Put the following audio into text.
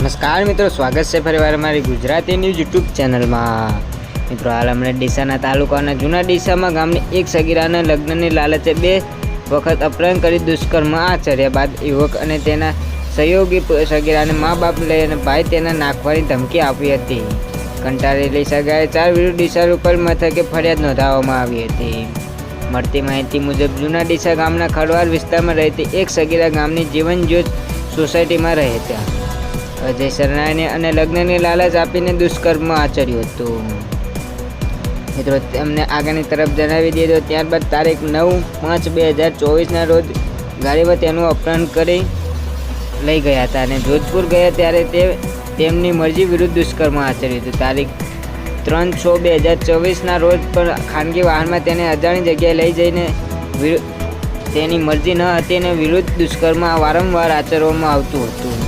નમસ્કાર મિત્રો, સ્વાગત છે ફરીવાર અમારી ગુજરાતી ન્યૂઝ યુટ્યુબ ચેનલમાં। મિત્રો, હાલ હમણાં ડીસાના તાલુકાના જૂના ડીસામાં ગામની એક સગીરાના લગ્નની લાલચે 2 વખત અપહરણ કરી દુષ્કર્મ આચર્યા બાદ યુવક અને તેના સહયોગી સગીરાને મા બાપ લઈ અને ભાઈ તેને નાખવાની ધમકી આપી હતી। કંટાળેલી સગાએ 4 વિરુદ્ધ ડીસા લોકલ મથકે ફરિયાદ નોંધાવવામાં આવી હતી। મળતી માહિતી મુજબ જૂના ડીસા ગામના ખડવાલ વિસ્તારમાં રહેતી એક સગીરા ગામની જીવન જ્યોત સોસાયટીમાં રહેતા અજય શરણાઈને અને લગ્નની લાલચ આપીને દુષ્કર્મ આચર્યું હતું। મિત્રો, તેમને આગળની તરફ જણાવી દીધો। ત્યારબાદ તારીખ 9/5/2024ના રોજ ગાડીમાં તેનું અપહરણ કરી લઈ ગયા હતા અને જોધપુર ગયા ત્યારે તેમની મરજી વિરુદ્ધ દુષ્કર્મ આચર્યું હતું। તારીખ 3/6/2024ના રોજ પણ ખાનગી વાહનમાં તેને અજાણી જગ્યાએ લઈ જઈને તેની મરજી ન હતી અને વિરુદ્ધ દુષ્કર્મ વારંવાર આચરવામાં આવતું હતું।